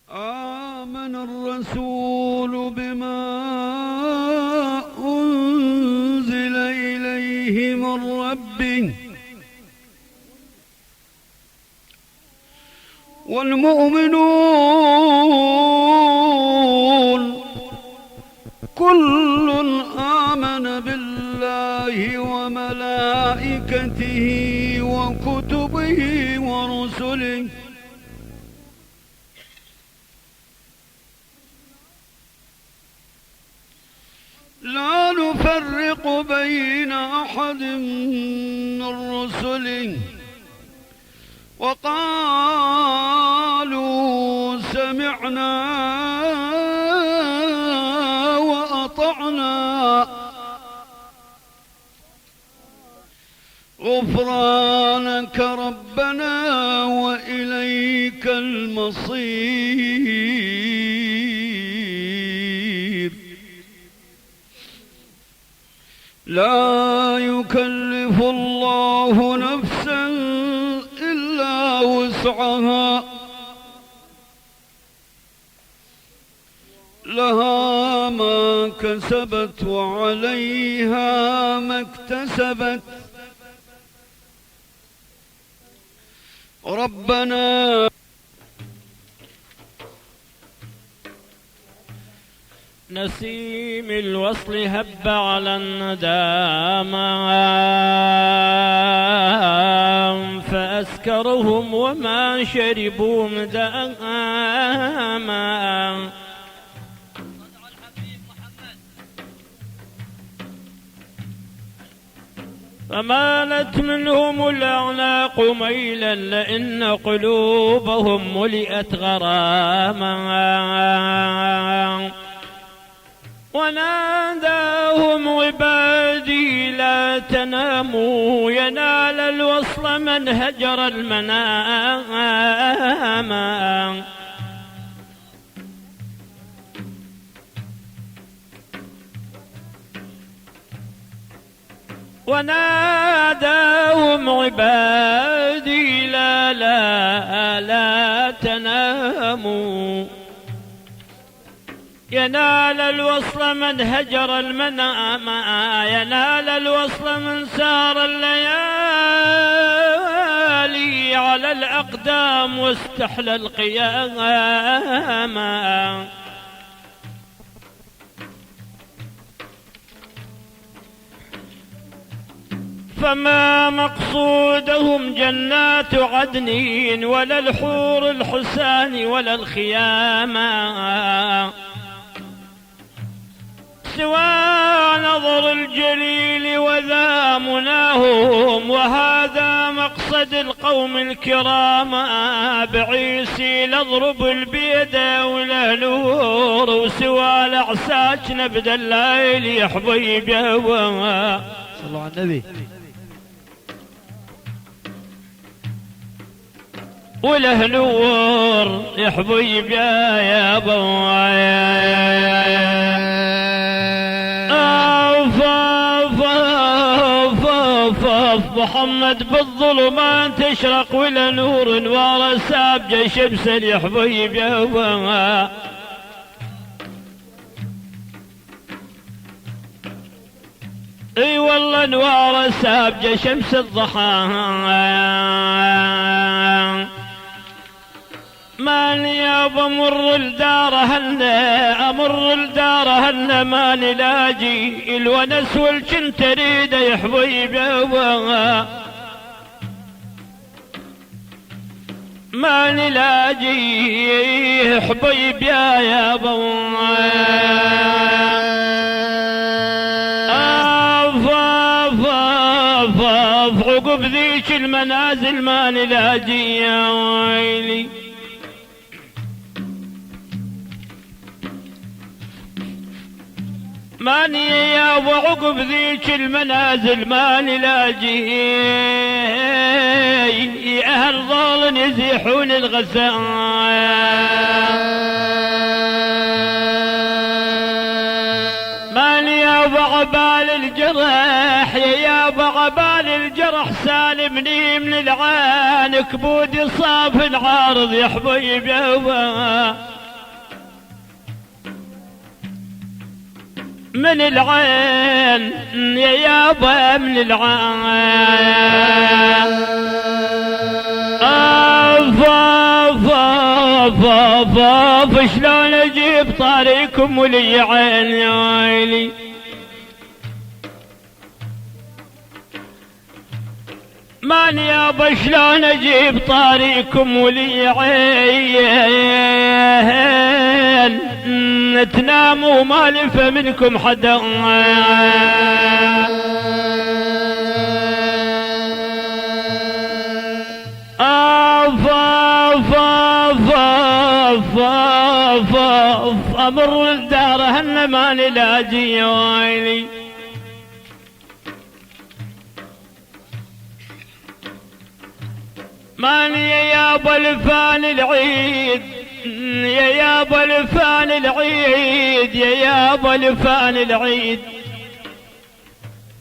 آمن الرسول بما أنزل إليه من ربه والمؤمنون كل آمن بالله وملائكته وكتبه ورسله لا نفرق بين أحد من رسله وقالوا سمعنا وأطعنا غفرانك ربنا وإليك المصير لا يكلف الله نفسا إلا وسعها لها ما كسبت وعليها ما اكتسبت ربنا نسيم الوصل هب على الندامى فأسكرهم وما شربوا مداما فمالت منهم الأعناق ميلا لأن قلوبهم ملئت غراما وناداهم عبادي لا تناموا ينال الوصل من هجر المنام وناداهم عبادي لا تناموا ينال الوصل من هجر المنام ينال الوصل من سار الليالي على الأقدام واستحلى القيام فما مقصودهم جنات عدن ولا الحور الحسان ولا الخيام سوى نظر الجليل وذا مناهم وهذا مقصد القوم الكرام بعيسي لضرب البيد وله نور وسوى الأعساج نبدا الليل يا حبيبي صلوا على النبي وله نور يا حبيب يا محمد بالظلمات تشرق ولا نور ورا سابجة شمس يا حبيب يا اي والله نوار سابجة شمس الضحى ماني يابا امر الدار هن ماني لاجي الونس والجن تريد يا حبيبي ماني لاجي حبيبي يا يابا عقب ذيك المنازل ماني لاجي يا ويلي ماني يا وعقب ذيك المنازل ماني لاجي اهل ضال يزيحون الغسان ماني يا عبال الجرح يا عبال الجرح سالمني من العين كبودي صاف العارض يا حبيب يابا من العين يا يابا من العين شلون اجيب طاريكم ولي عين يا ويلي ماني يابا شلون اجيب طاريكم ولي عين تناموا ما لف منكم حدا امر الدار هن ماني لاجي يا ويلي ماني يا يابا الفان العيد يا يابا الفان العيد يا يابا الفان العيد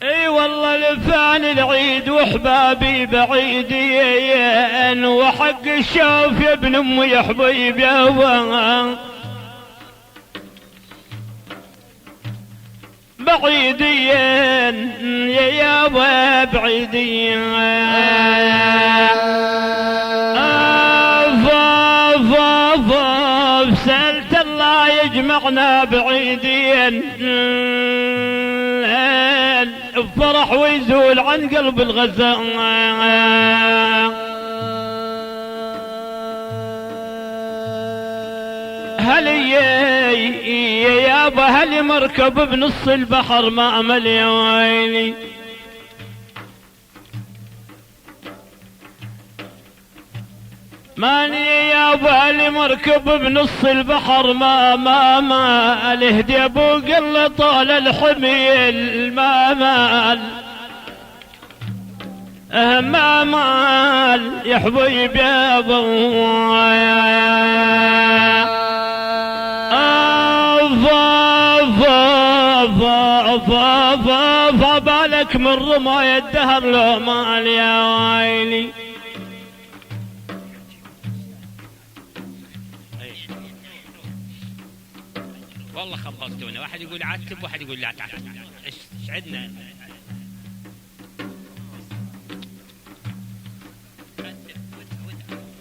اي والله لفان العيد واحبابي بعيدين وحق الشوف يا ابن امي يا حبيب يابا بعيدين يا يابا بعيدين سألت الله يجمعنا بعيدين الفرح ويزول عن قلب الغزال هل يا يابا هل مركب بنص البحر ما امل يا ويلي ماني يا يابا هل مركب بنص البحر ما الهدي ابو قل طال الحميل ما مال ما مال يا حبيب يابا بالك من رماية الدهر لو مال يا ويلي والله خبصتونا واحد يقول عتب واحد يقول لا تعتب ايش عندنا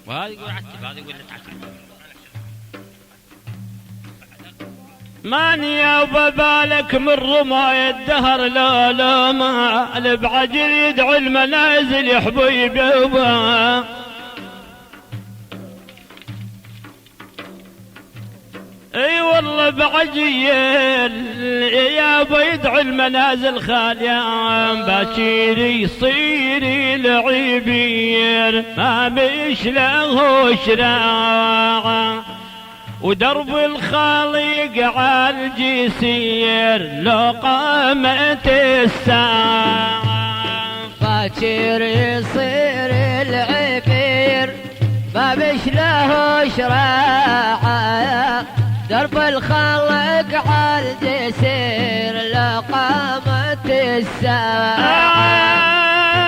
وهذا يقول عتب هذا يقول لا تعتب ماني يابا بالك من رماية الدهر لا ما بعجل يدعو المنازل يا حبيب يابا اي والله بعجيل يابا يدعو المنازل خاليان باكير يصير لعبير ما مش له شراع ودرب الخالق عالجسير لو قامت الساعة باكر يصير العبير ما بش له شراعة درب الخلق عالجسير لو قامت الساعة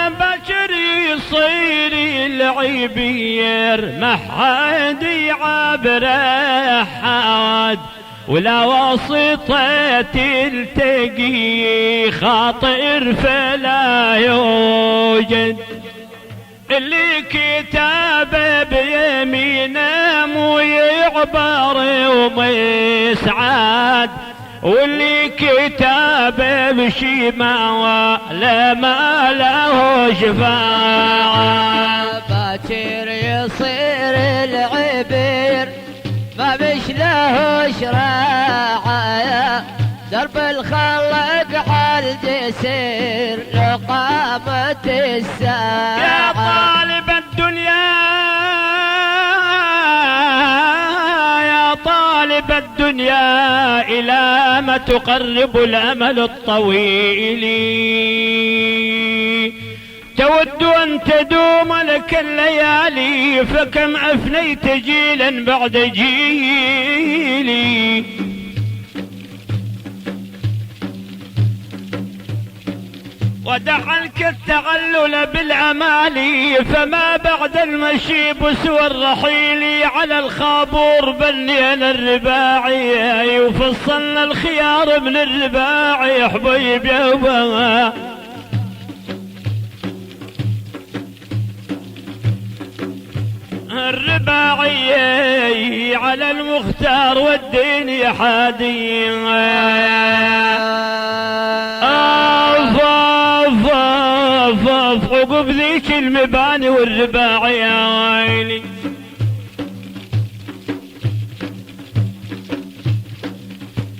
باكر يصير العبير ما حد يعبر حاد ولا واسطة تلتقي خاطر فلا يوجد اللي كتابه بيمينه مو يعبر ومسعد واللي كتابه بشماله ما له شفاعة باكر يصير العبير ما بش له شراعة درب الخلق عالجسير لو قامت الساعة يا طالب الدنيا يا طالب الدنيا إلى ما تقرب الأمل الطويل تود أن تدوم لك الليالي فكم أفنيت جيلا بعد جيلي ودع عنك التغلل بالأمالي، فما بعد المشي بسوى الرحيل. على الخابور بنينا الرباعي، وفصلنا الخيار من الرباعي حبيب يابا. الرباعي على المختار والدين حادي. عقب ذيك المباني والرباعي يا ويلي.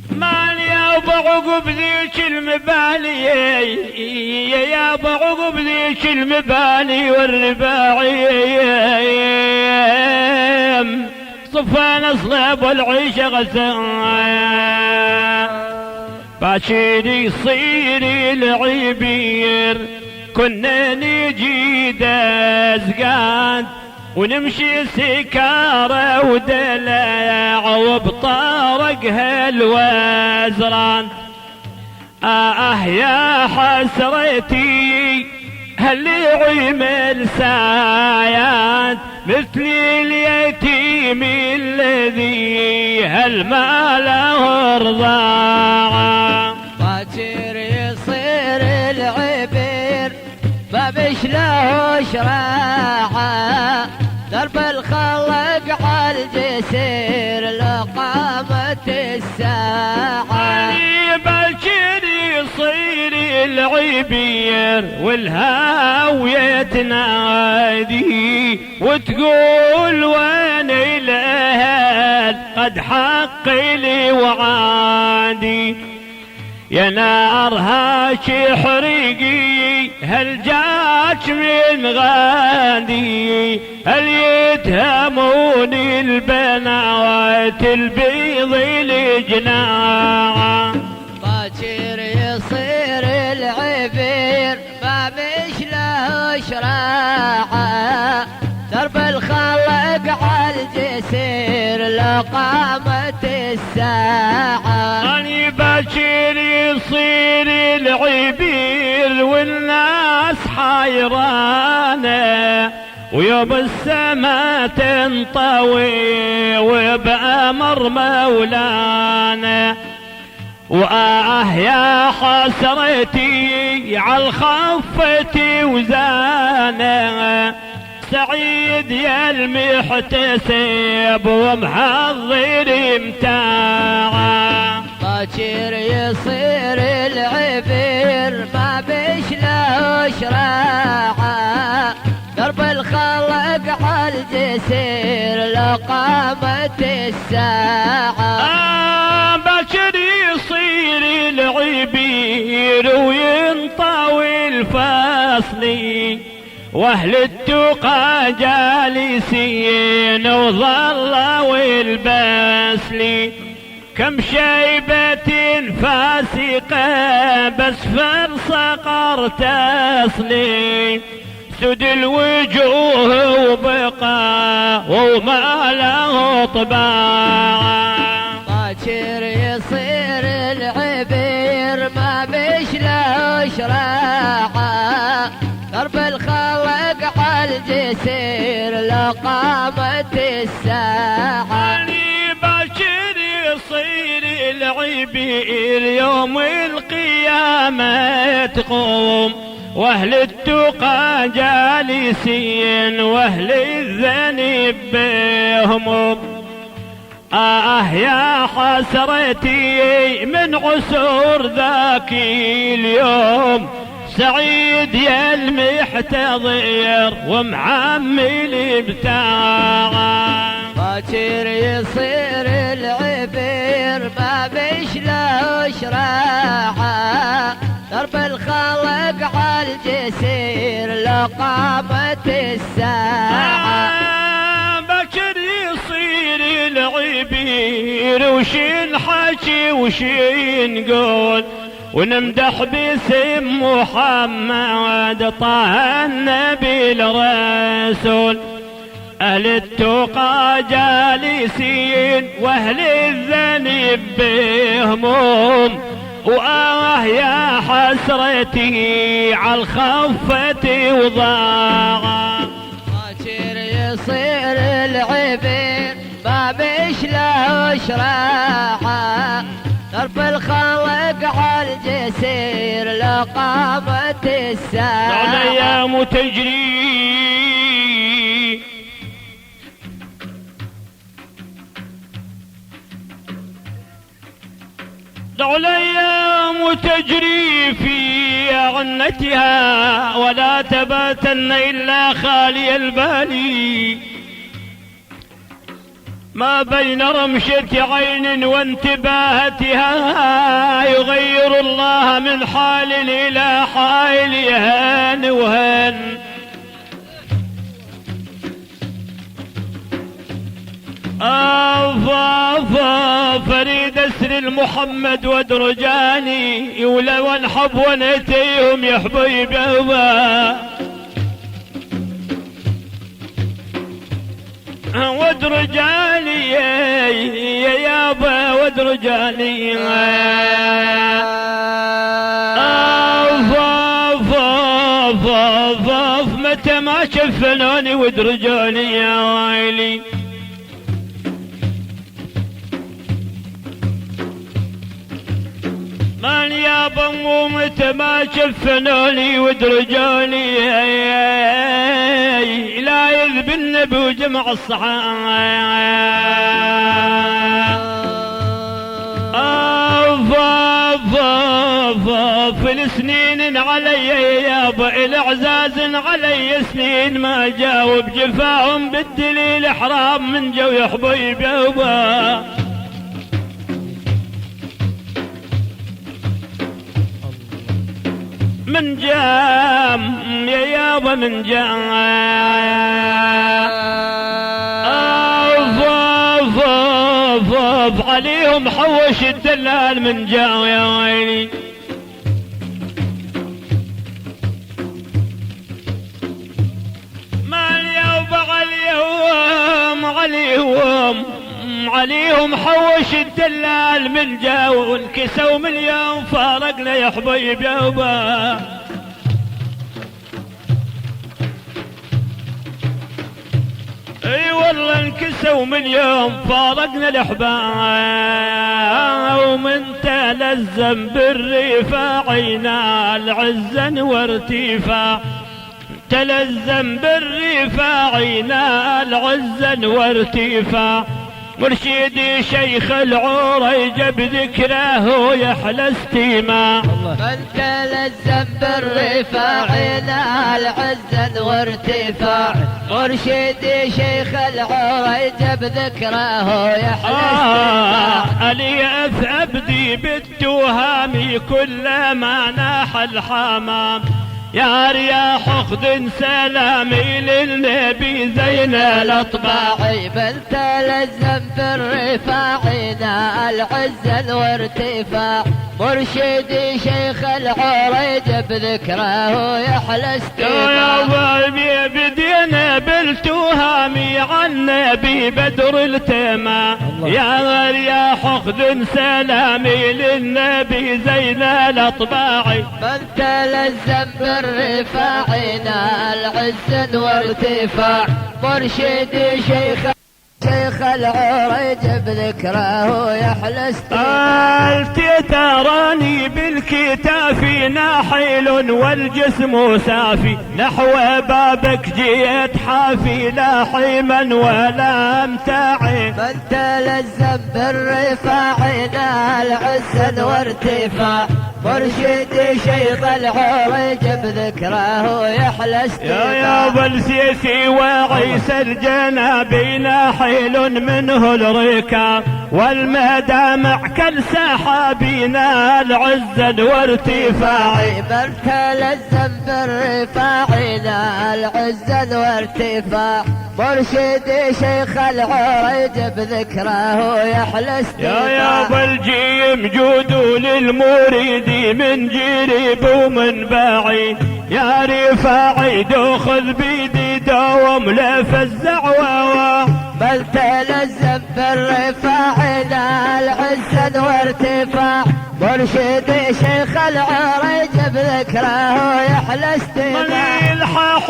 مال يابا عقب ذيك المباني يابا، عقب ذيك المباني والرباعي. صفانا صلاب والعيش غسان، باكر يصير العبير. كنا نجي دزقان ونمشي سكارة ودلع، وبطارقها الوزران. يا حسرتي هل عمل سايات، مثل اليتيم الذي هل ما له رضاعة. باكر يصير العبير ما بش له شراعة، درب الخلق على الجسير لقامة الساعة. باكر يصير العبير والهاوية تنادي، وتقول وين الأهل قد حقي لي وعادي. يا نارها حريقي هل جاك من غادي، هل يتهموني البنات البيض الجناعة. باكر يصير العبير ما مش له شراعة، درب الخلق على الجسير لقامة الساعة. أني باكر يصير العبير والناس حيرانة، ويوم السما تنطوي وبأمر مولانا. يا حسرتي عالخفة وزانة، سعيد يا المحتسب ومحضر متاعه. باكر يصير العبير ما بش له شراعة، درب الخلق على الجسير لقامة الساعة. باكر يصير العبير وينطوي الفصلي، واهل التقى جالسين وظلوا البسلي. كم شيبة فاسقة بس فرصقر تصلي، سد الوجوه وبقى وما له طباع. باكر يصير العبير ما بش له شراعة، درب الخلق على الجسير لقامة الساعة. باكر يصير العبير يوم القيامة تقوم، واهل التقى جالسين واهل الذنب بهموم. يا حسرتي من عسور ذاك اليوم، سعيد يا المحتضر ومعمل بتاعه. باكر يصير العبير ما بش له شراعة، درب الخلق على الجسير لقامة الساعة. باكر يصير العبير وشين حكي وشين قول، ونمدح باسم محمد طه النبي الرسول. أهل التقى جالسين واهل الذنب بهموم، وآه يا حسرتي عالخفة وضاع. باكر يصير العبير ما بيشلوش راحة، درب الخلق عالجسير لقامة الساعة. الأيام تجري الأيام تجري في عنتها، ولا تباتن إلا خالي البال، ما بين رمشة عين وانتباهتها، يغير الله من حال إلى حال، يهان وهن. فريد اسر المحمد ودرجاني، ولو انحب ونتيهم يا حبيب يابا، ودرجاني يا يابا ودرجاني. متى ما شفنوني ودرجاني يا ويلي، من يا بمو متى ما شفنوني ودرجوني، لا يذب النبي وجمع في السنين علي يابا العزاز علي سنين، ما جاوب جفاهم بالدليل حرام من جو يا حبيب يابا. من جام يا يابا من جام، عليهم حوش الدلال من جام يا ويلي. ما اليوم عليهم حوش الدلال من جا، وانكسوا من يوم فارقنا يا حبيب يابا. اي والله انكسوا من يوم فارقنا الاحباب، ومن تلزم بالرفاع ينال عزا وارتفاع، تلزم بالرفاع ينال عزا وارتفاع. مرشدي شيخ العريج بذكره يحلى استماع، من تلزم بالرفاع ينال عزا وارتفاع. مرشدي شيخ العريج بذكره يحلى استماع. أليف أبدي بالتهام كلما ناح الحمام، يا رياح خذ سلامي للنبي زين الاطباع. بل تلزم بالرفاع ينال عزا وارتفاع. مرشدي شيخ العريج بذكره يحلى استماع. يا بدينا بالتهامي عن نبي بدر التمام، يا رياح خذ سلامي للنبي زين الاطباع. من تلزم بالرفاع ينال عزا وارتفاع. مرشدي شيخ العريج بذكره يحلى استماع. تراني بالكتاف ناحل والجسم سافي، نحو بابك جيت حافي لا حيما ولا امتاعي. من تلزم بالرفاع ينال عزا وارتفاع. مرشدي شيخ العريج بذكره يحلى استماع. يا بالسيسي وعيسى الجنابي ناحل منه الركاب، والمدامع كالسحابينا العزا وارتفاع. من تلزم بالرفاع ينال عزا وارتفاع. مرشدي شيخ العريج بذكره يحلى استماع. يا بالجيم جودوا للمريد من جريب ومن بعيد، يا رفاعي دخل بيدي دوم لفزع ووا. بل تلزم بالرفاع ينال عزا وارتفاع. مرشدي شيخ العريج بذكره يحلى استماع. من يلحح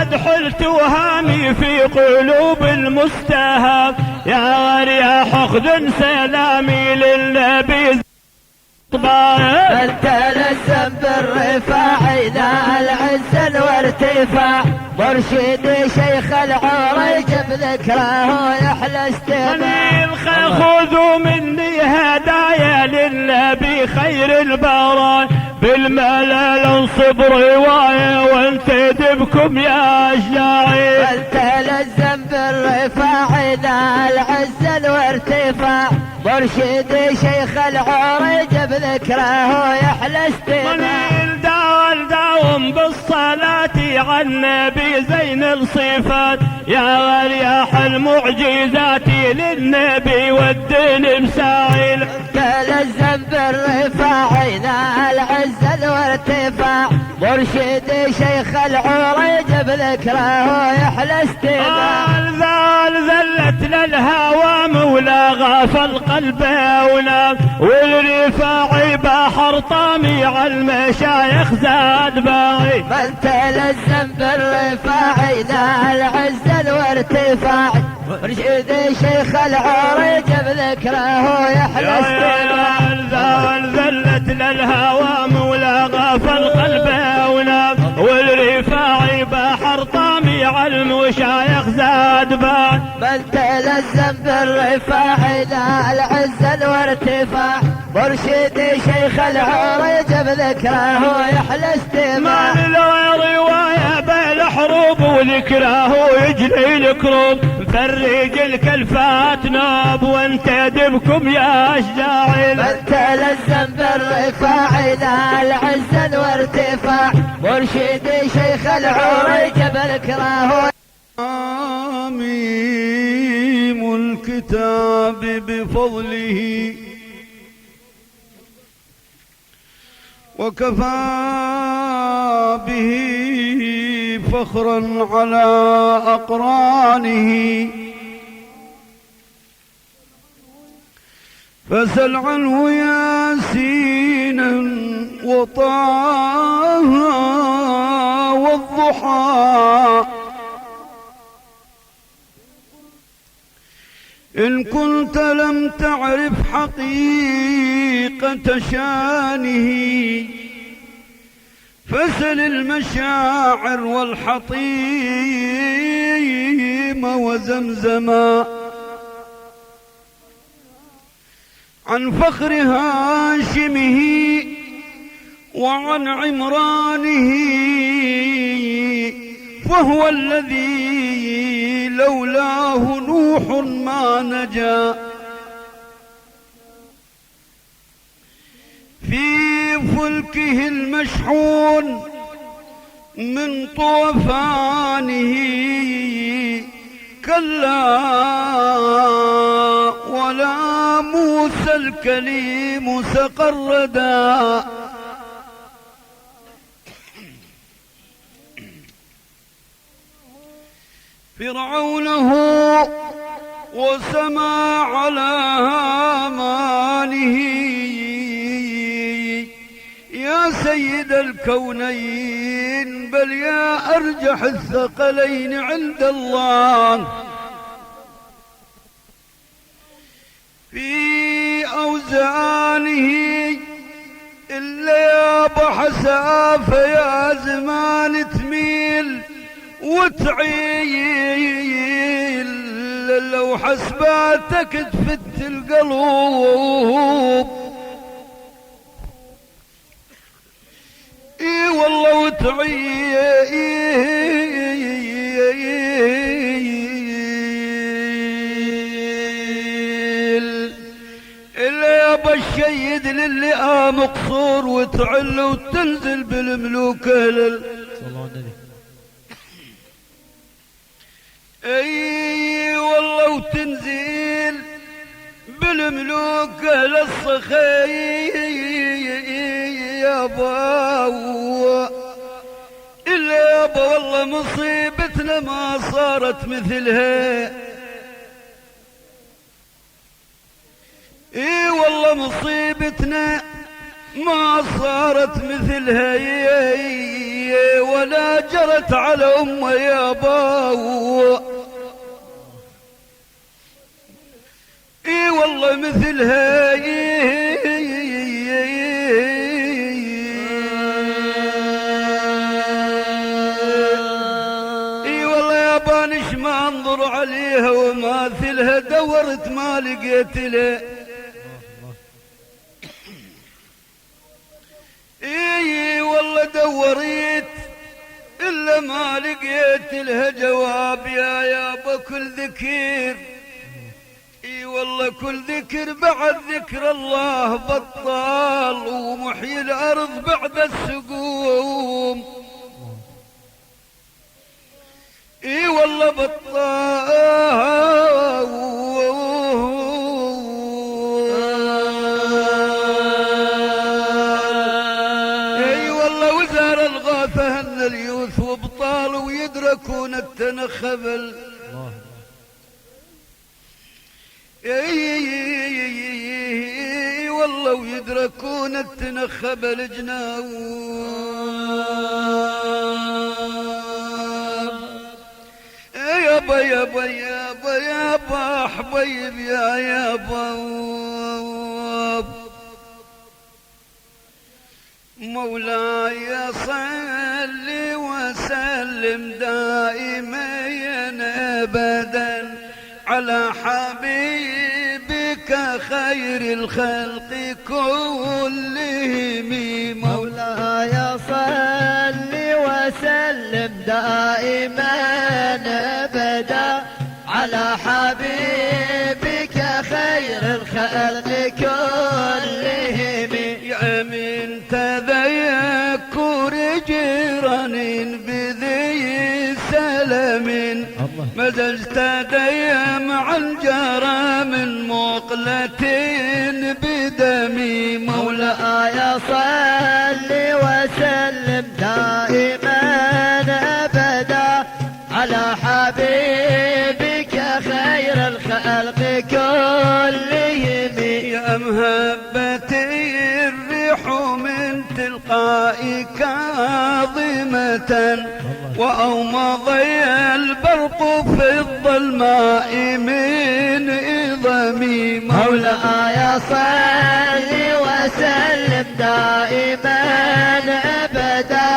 مدح التوهامي في قلوب المستهاب. يا رياح خذ سلامي للنبي من تلزم بالرفاع ذا العز وارتفاع. مرشدي شيخ العريج بذكره يحلى استماع. خذوا مني هدايا للنبي خير البرايا. بالملل انصب رواية وانتد بكم يا اشجاعي. من تلزم بالرفاع ذا العز وارتفاع. مرشدي شيخ العريج بذكره يحلى استماع. داوم بالصلاة على النبي زين الصفات. يا رياح المعجزات للنبي والدين مساعي. تلزم بالرفاع ذا العز وارتفاع. مرشدي شيخ العريج بذكره يحلى استماع. ذلت للهوى مولا غاف القلب ونام. والرفاعي بحر طامي على المشايخ زاد باغي. من تلزم بالرفاع ذا العز وارتفاع. مرشدي شيخ العريج بذكره يحلى استماع. ذلت للهوى مولا غاف القلب ونام. والرفاعي بحر طامي على المشايخ زاد باغي. من تلزم بالرفاع ذا العز وارتفاع. مرشدي شيخ العريج بذكره يحلى استماع. من له رواية بالحروب وذكره يجري الكروب. فرج الكلفات ناب وانتد بكم يا اشجاعي. من تلزم بالرفاع ذا العز وارتفاع. مرشدي شيخ العريج بذكره. عميم الكتاب بفضله وكفى به فخرا على أقرانه. فسل عنه ياسينا وطه والضحى. إن كنت لم تعرف حقيقة شانه. فسل المشاعر والحطيم وزمزما. عن فخر هاشمه وعن عمرانه. فهو الذي لولاه نوح ما نجا. في فلكه المشحون من طوفانه. كلا ولا موسى الكليم سقردا. فرعون هو وسما على هامانه. يا سيد الكونين بل يا أرجح الثقلين عند الله. في أوزانه إلا يا بحساف يا زمان تميل وتعيل. لو حسباتك تفت القلوب. اي والله وتعيل. إلا يابا الشيد للي مقصور وتعل وتنزل بالملوك اي والله وتنزل بالملوك للصخي يابا. إلا يابا والله مصيبتنا ما صارت مثلها. اي والله مصيبتنا ما صارت مثلها ولا جرت على أمه يا باو. اي والله مثلها اي والله يا بانش ما انظر عليها وماثلها دورت ما لقيت له. اي والله دوريت الا ما لقيت لها جواب يا يابا كل ذكر. اي والله كل ذكر بعد ذكر الله بطال ومحيي الارض بعد السقوم. اي والله بطال فهن اليوث وبطال ويدركون التنخبل. اي والله ويدركون التنخبل جناوب. يابا يابا يابا يابا حبيب يا يابا مولاي صل وسلم دائما ابدا على حبيبك خير الخلق كلهم. مولاي صل وسلم دائما ابدا على حبيبك خير الخلق كلهم. يا من تذكر جيران بذي سلم مزجت دمع الجرى من مقلة بدمي. مولاي صل وسلم دائما ابدا على حبيبك خير الخلق كلهم. يا مهبتي الريح من تلقاء كاظمة وأومضي البرق في الظلماء من إظمي. مولاي صل وسلم دائما ابدا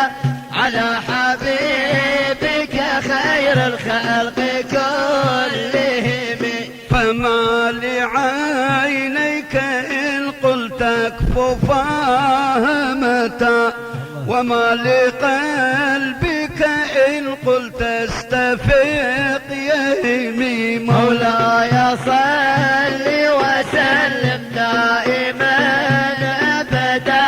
على حبيبك خير الخلق كلهم. فما لعينيك إن قلت كففاهمة وما لقلبك إن قلت استفيق يهمي. مولاي صل وسلم دائما ابدا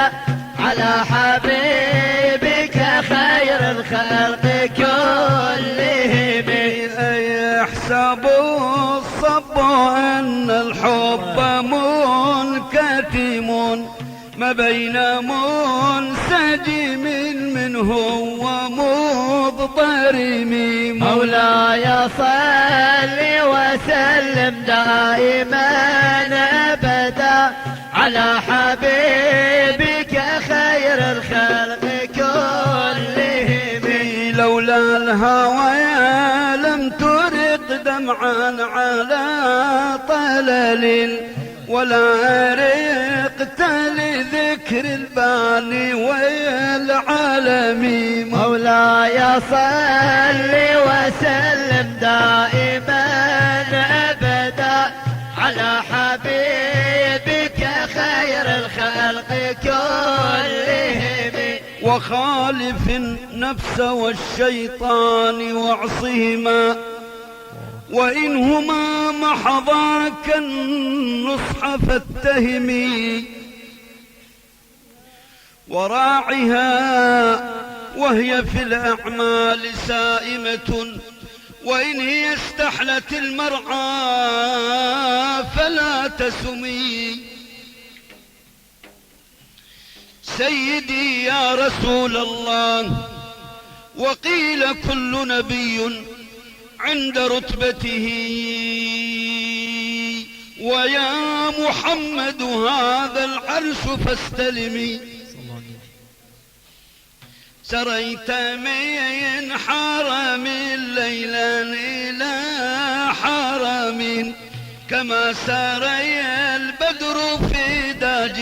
على حبيبك خير الخلق كلهم. يحسب الصب أن الحب منكتم ما بين منسجم منه ومضطرم. مولاي صل وسلم دائما ابدا على حبيبك خير الخلق كلهم. لولا الهوى لم ترق دمعا على طلل ولا رقت لذكر الباني والعالم. مولاي صل وسلم دائما ابدا على حبيبك خير الخلق كلهم. وخالف النفس والشيطان واعصهما وإنهما محضاك النصح فاتهمي. وراعها وهي في الأعمال سائمة وإن هي استحلت المرعى فلا تسمي. سيدي يا رسول الله وقيل كل نبي عند رتبته ويا محمد هذا العرش فاستلمي. سريت من حرم ليلا إلى حرم كما سري البدر في داج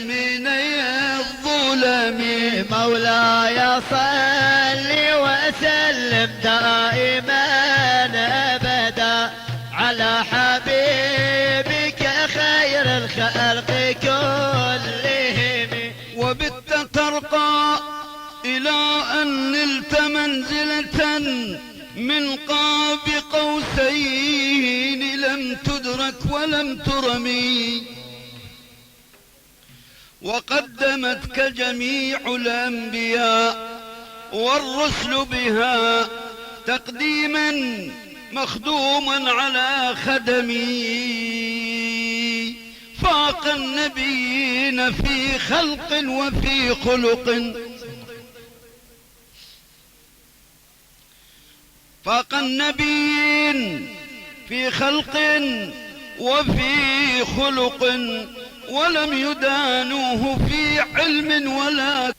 من الظلم. مولاي صل وسلم دائما أبدا على حبيبك خير الخلق كلهم. وبت ترقى إلى أن نلت منزلة من قاب قوسين لم تدرك ولم ترمي. وقدمتك جميع الأنبياء والرسل بها تقديما مخدوما على خدمي. فاق النبيين في خلق وفي خلق، فاق النبيين في خلق وفي خلق ولم يدانوه في علم ولا